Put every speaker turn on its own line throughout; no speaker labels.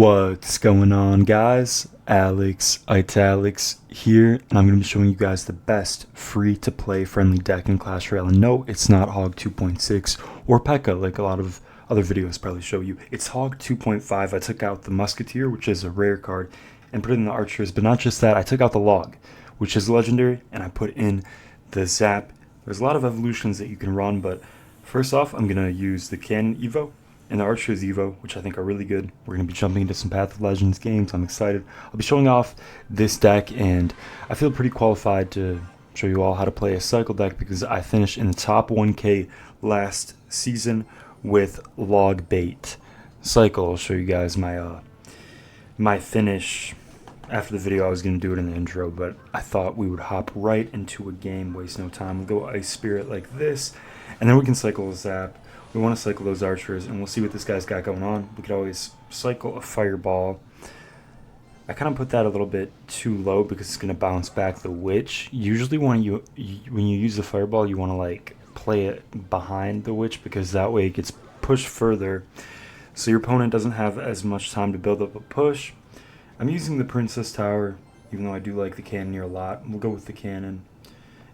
What's going on, guys? Alex Italics here, and I'm going to be showing you guys the best free-to-play friendly deck in Clash Royale. And no, it's not Hog 2.6 or P.E.K.K.A like a lot of other videos probably show you. It's Hog 2.5. I took out the Musketeer, which is a rare card, and put it in the Archers. But not just that, I took out the Log, which is legendary, and I put in the Zap. There's a lot of evolutions that you can run, but first off, I'm going to use the Cannon Evo and the Archer's Evo, which I think are really good. We're going to be jumping into some Path of Legends games. I'm excited. I'll be showing off this deck, and I feel pretty qualified to show you all how to play a cycle deck because I finished in the top 1K last season with Log Bait Cycle. I'll show you guys my finish after the video. I was going to do it in the intro, but I thought we would hop right into a game, waste no time. We'll go Ice Spirit like this, and then we can cycle a Zap. We want to cycle those Archers, and we'll see what this guy's got going on. We could always cycle a Fireball. I kind of put that a little bit too low because it's going to bounce back the Witch. Usually when you use the Fireball, you want to like play it behind the Witch because that way it gets pushed further. So your opponent doesn't have as much time to build up a push. I'm using the Princess Tower, even though I do like the Cannoneer a lot. We'll go with the Cannon.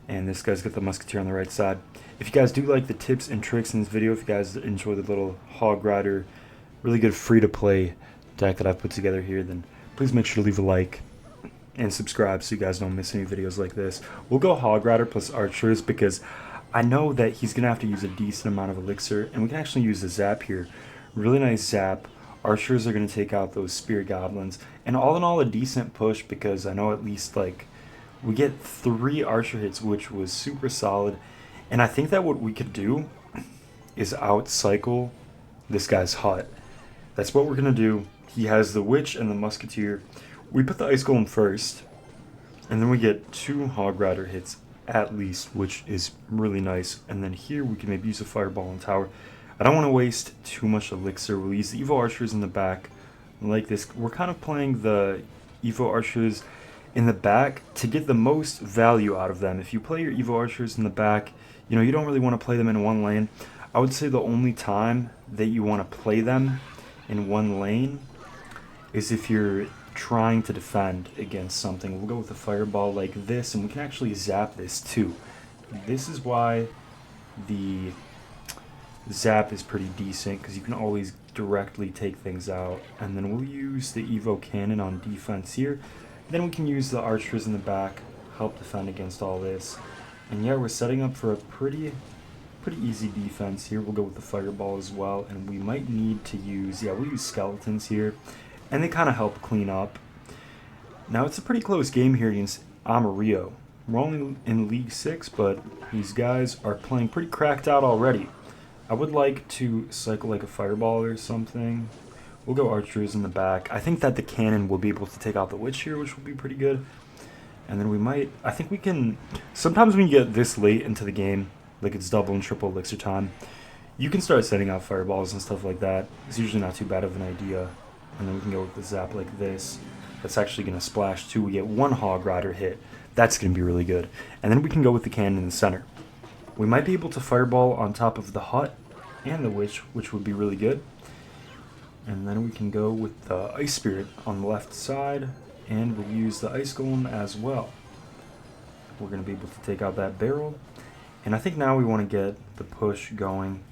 And this guy's got the Musketeer on the right side. If you guys do like the tips and tricks in this video, if you guys enjoy the little Hog Rider, really good free-to-play deck that I've put together here, then please make sure to leave a like and subscribe so you guys don't miss any videos like this. We'll go Hog Rider plus Archers because I know that he's going to have to use a decent amount of Elixir, and we can actually use the Zap here. Really nice Zap. Archers are going to take out those Spirit Goblins, and all in all a decent push because I know at least like we get 3 Archer hits, which was super solid. And I think that what we could do is out-cycle this guy's hut. That's what we're going to do. He has the Witch and the Musketeer. We put the Ice Golem first, and then we get 2 Hog Rider hits at least, which is really nice. And then here we can maybe use a Fireball and Tower. I don't want to waste too much Elixir. We'll use the Evo Archers in the back like this. We're kind of playing the Evo Archers in the back to get the most value out of them. If you play your Evo Archers in the back, you know, you don't really want to play them in one lane. I would say the only time that you want to play them in one lane is if you're trying to defend against something. We'll go with a Fireball like this, and we can actually zap this too. This is why the Zap is pretty decent, because you can always directly take things out. And then we'll use the Evo Cannon on defense here. Then we can use the Archers in the back, help defend against all this. And yeah, we're setting up for a pretty easy defense here. We'll go with the Fireball as well, and we might need to use, we'll use Skeletons here, and they kind of help clean up. Now it's a pretty close game here against Amarillo. We're only in League 6, but these guys are playing pretty cracked out already. I would like to cycle like a Fireball or something. We'll go Archers in the back. I think that the Cannon will be able to take out the Witch here, which will be pretty good. And then we might, I think we can, sometimes when you get this late into the game, like it's double and triple Elixir time, you can start setting out Fireballs and stuff like that. It's usually not too bad of an idea. And then we can go with the Zap like this. That's actually going to splash too. We get 1 Hog Rider hit. That's going to be really good. And then we can go with the Cannon in the center. We might be able to Fireball on top of the hut and the Witch, which would be really good. And then we can go with the Ice Spirit on the left side, and we'll use the Ice Golem as well. We're going to be able to take out that barrel. And I think now we want to get the push going.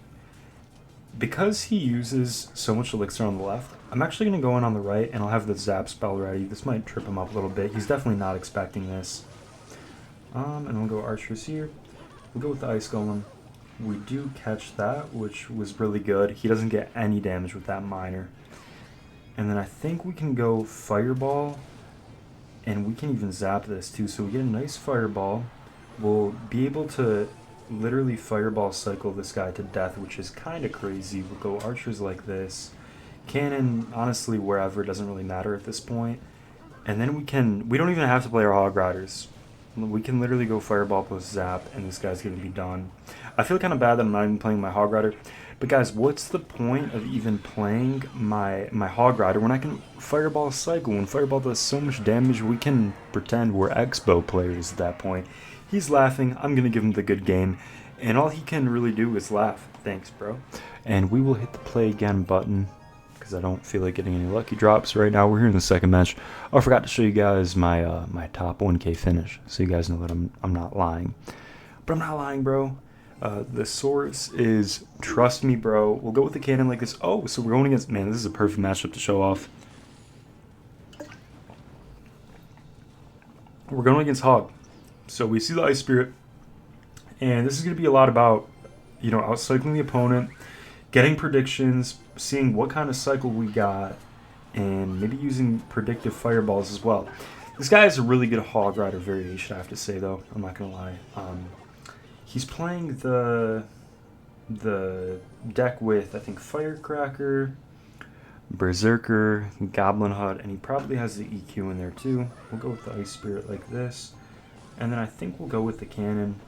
Because he uses so much Elixir on the left, I'm actually going to go in on the right, and I'll have the Zap spell ready. This might trip him up a little bit. He's definitely not expecting this. And we'll go Archers here. We'll go with the Ice Golem. We do catch that, which was really good. He doesn't get any damage with that Miner. And then I think we can go Fireball, and we can even zap this too. So we get a nice Fireball. We'll be able to literally Fireball cycle this guy to death, which is kind of crazy. We'll go Archers like this. Cannon, honestly, wherever, it doesn't really matter at this point. And then we don't even have to play our Hog Riders. We can literally go Fireball plus Zap, and this guy's going to be done. I feel kind of bad that I'm not even playing my Hog Rider. But guys, what's the point of even playing my Hog Rider when I can Fireball cycle? When Fireball does so much damage, we can pretend we're Expo players at that point. He's laughing. I'm going to give him the good game. And all he can really do is laugh. Thanks, bro. And we will hit the play again button, because I don't feel like getting any lucky drops right now. We're here in the second match. Oh, I forgot to show you guys my my top 1K finish, so you guys know that I'm not lying. But I'm not lying, bro. The source is trust me, bro. We'll go with the cannon like this. Oh, so we're going against, man, this is a perfect matchup to show off. We're going against Hog. So we see the Ice Spirit, and this is going to be a lot about, you know, outcycling the opponent, getting predictions, seeing what kind of cycle we got, and maybe using predictive fireballs as well. This guy is a really good Hog Rider variation, I have to say, though. I'm not going to lie. He's playing the deck with, I think, Firecracker, Berserker, Goblin Hut, and he probably has the EQ in there too. We'll go with the Ice Spirit like this. And then I think we'll go with the cannon.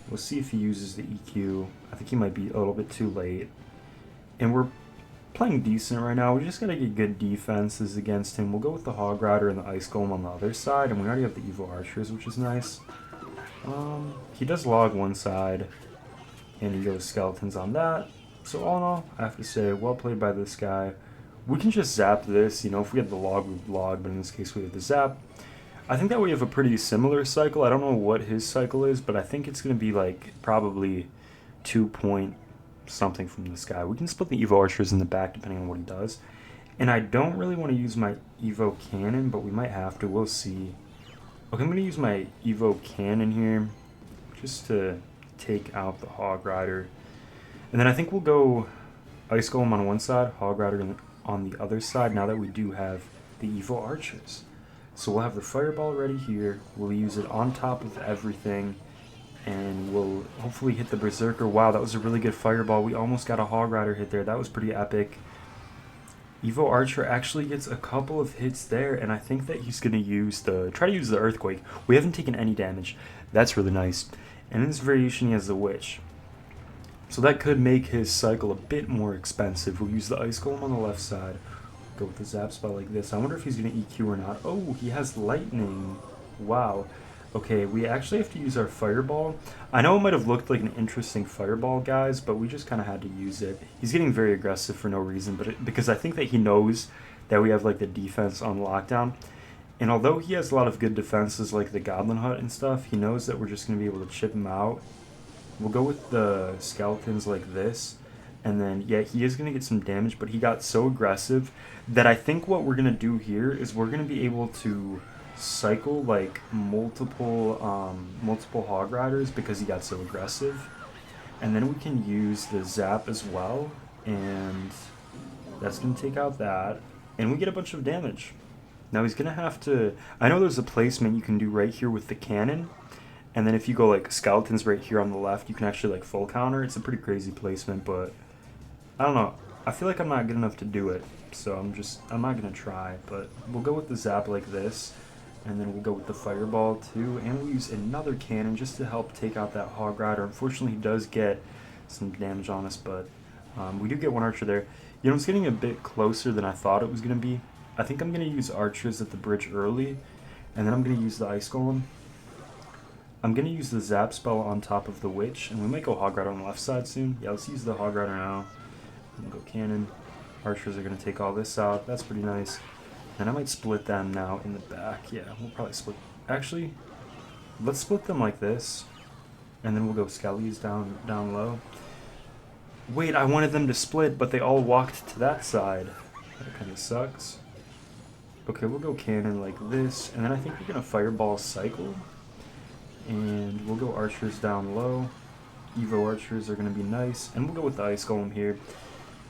We'll see if he uses the EQ. I think he might be a little bit too late. And we're playing decent right now. We just gotta get good defenses against him. We'll go with the Hog Rider and the Ice Golem on the other side. And we already have the Evo Archers, which is nice. He does log one side, and he goes Skeletons on that. So all in all, I have to say, well played by this guy. We can just zap this, you know, if we had the log, we would log, but in this case we have the zap. I think that we have a pretty similar cycle. I don't know what his cycle is, but I think it's going to be like probably 2 point something from this guy. We can split the Evo Archers in the back depending on what he does. And I don't really want to use my Evo Cannon, but we might have to. We'll see. Okay, I'm going to use my Evo Cannon here just to take out the Hog Rider. And then I think we'll go Ice Golem on one side, Hog Rider on the other side, now that we do have the Evo Archers. So we'll have the Fireball ready here. We'll use it on top of everything, and we'll hopefully hit the Berserker. Wow, that was a really good Fireball. We almost got a Hog Rider hit there. That was pretty epic. Evo Archer actually gets a couple of hits there, and I think that he's going to try to use the Earthquake. We haven't taken any damage. That's really nice. And in this variation, he has the Witch. So that could make his cycle a bit more expensive. We'll use the Ice Golem on the left side. Go with the Zap spell like this. I wonder if he's going to EQ or not. Oh, he has Lightning. Wow. Okay, we actually have to use our Fireball. I know it might have looked like an interesting Fireball, guys, but we just kind of had to use it. He's getting very aggressive for no reason, but because I think that he knows that we have like the defense on lockdown. And although he has a lot of good defenses like the Goblin Hut and stuff, he knows that we're just going to be able to chip him out. We'll go with the Skeletons like this. And then, yeah, he is going to get some damage, but he got so aggressive that I think what we're going to do here is we're going to be able to cycle like multiple Hog Riders because he got so aggressive. And then we can use the Zap as well, and that's going to take out that. And we get a bunch of damage. Now he's going to have to... I know there's a placement you can do right here with the cannon. And then if you go like Skeletons right here on the left, you can actually like full counter. It's a pretty crazy placement, but I don't know. I feel like I'm not good enough to do it. So I'm not going to try. But we'll go with the Zap like this. And then we'll go with the Fireball too. And we'll use another cannon just to help take out that Hog Rider. Unfortunately, he does get some damage on us, but we do get one Archer there. You know, it's getting a bit closer than I thought it was going to be. I think I'm going to use Archers at the bridge early. And then I'm going to use the Ice Golem. I'm going to use the Zap spell on top of the Witch, and we might go Hog Rider on the left side soon. Yeah, let's use the Hog Rider now. I'm going to go Cannon. Archers are going to take all this out. That's pretty nice. And I might split them now in the back. Yeah, we'll probably split. Actually, let's split them like this, and then we'll go Skellies down low. Wait, I wanted them to split, but they all walked to that side. That kind of sucks. Okay, we'll go Cannon like this, and then I think we're going to Fireball cycle. And we'll go Archers down low. Evo Archers are going to be nice. And we'll go with the Ice Golem here.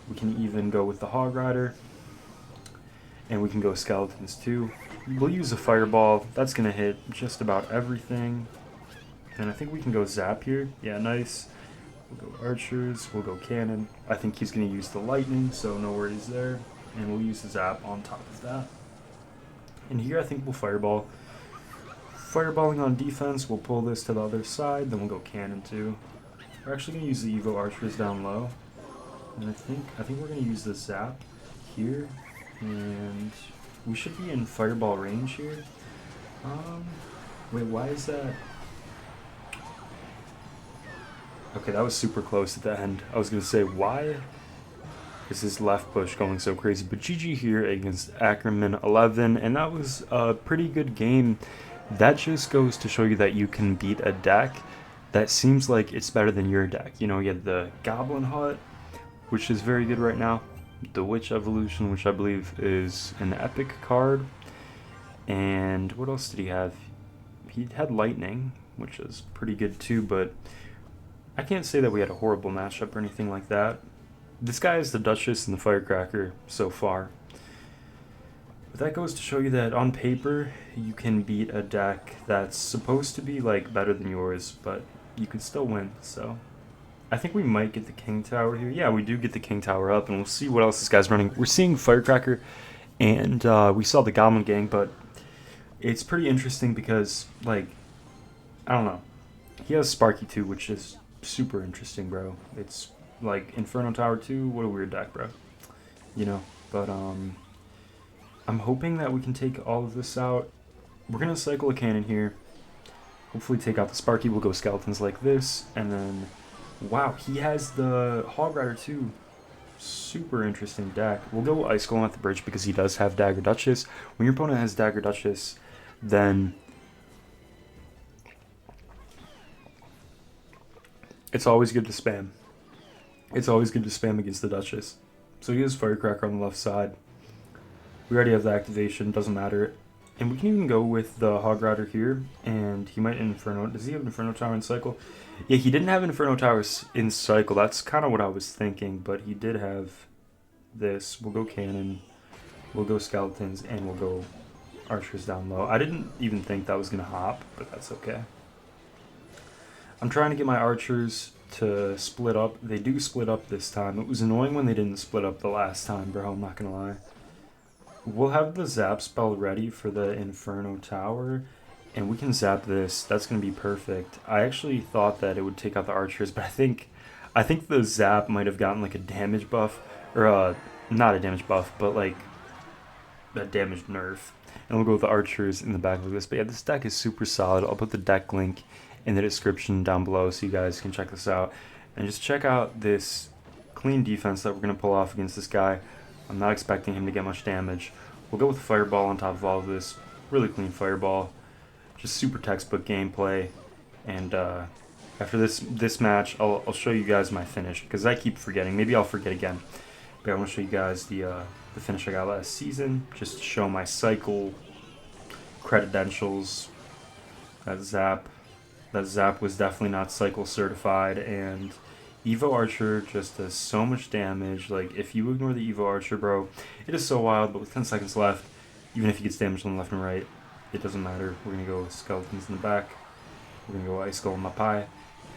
We can even go with the Hog Rider. And we can go Skeletons too. We'll use a Fireball. That's going to hit just about everything. And I think we can go Zap here. Yeah, nice. We'll go Archers. We'll go Cannon. I think he's going to use the Lightning, so no worries there. And we'll use the Zap on top of that. And here I think we'll Fireball. Fireballing on defense, we'll pull this to the other side, then we'll go Cannon too. We're actually going to use the Evo Archers down low. And I think we're going to use the Zap here. And we should be in Fireball range here. Wait, why is that? Okay, that was super close at the end. I was going to say, why is his left push going so crazy. But GG here against Ackerman 11, and that was a pretty good game. That just goes to show you that you can beat a deck that seems like it's better than your deck. You know, you had the Goblin Hut, which is very good right now. The Witch Evolution, which I believe is an epic card. And what else did he have? He had Lightning, which is pretty good too, but I can't say that we had a horrible matchup or anything like that. This guy is the Duchess and the Firecracker so far. But that goes to show you that on paper, you can beat a deck that's supposed to be like better than yours, but you can still win. So I think we might get the King Tower here. Yeah, we do get the King Tower up, and we'll see what else this guy's running. We're seeing Firecracker, and we saw the Goblin Gang, but it's pretty interesting because, like, I don't know. He has Sparky too, which is super interesting, bro. It's like Inferno Tower 2, what a weird deck, bro. You know, but I'm hoping that we can take all of this out. We're gonna cycle a cannon here. Hopefully take out the Sparky. We'll go skeletons like this, and then wow, he has the Hog Rider too. Super interesting deck. We'll go Ice Golem at the bridge because he does have Dagger Duchess. When your opponent has Dagger Duchess, then it's always good to spam. It's always good to spam against the Duchess. So he has Firecracker on the left side. We already have the activation, doesn't matter. And we can even go with the Hog Rider here, and he might Inferno. Does he have Inferno Tower in Cycle? Yeah, he didn't have Inferno Towers in Cycle. That's kind of what I was thinking, but he did have this. We'll go Cannon, we'll go Skeletons, and we'll go Archers down low. I didn't even think that was going to hop, but that's okay. I'm trying to get my Archers to split up. They do split up this time. It was annoying when they didn't split up the last time, bro. I'm not gonna lie. We'll have the zap spell ready for the Inferno Tower, and we can zap this. That's gonna be perfect. I actually thought that it would take out the Archers, but I think the zap might have gotten like a damage buff, or not a damage buff, but like a damage nerf. And we'll go with the Archers in the back of this. But yeah, this deck is super solid. I'll put the deck link in the description down below so you guys can check this out, and just check out this clean defense that we're going to pull off against this guy. I'm not expecting him to get much damage. We'll go with the Fireball on top of all of this. Really clean Fireball, just super textbook gameplay. And after this match, I'll show you guys my finish because I keep forgetting. Maybe I'll forget again, but I want to show you guys the finish I got last season, just to show my cycle credentials. That zap was definitely not cycle certified, and Evo Archer just does so much damage. Like, if you ignore the Evo Archer, bro, it is so wild, but with 10 seconds left, even if he gets damaged on the left and right, it doesn't matter. We're going to go Skeletons in the back. We're going to go Ice Golem up high,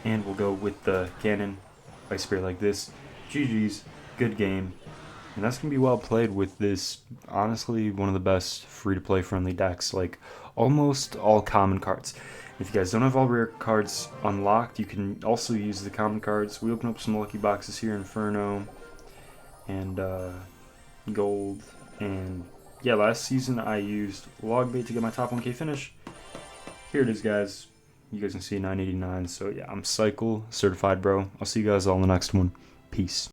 and we'll go with the Cannon, Ice Spear like this. GG's, good game. And that's going to be well played with this, honestly, one of the best free-to-play friendly decks. Like, almost all common cards. If you guys don't have all rare cards unlocked, you can also use the common cards. We open up some lucky boxes here, Inferno, and Gold. And yeah, last season I used Log Bait to get my top 1K finish. Here it is, guys. You guys can see 989. So yeah, I'm cycle certified, bro. I'll see you guys all in the next one. Peace.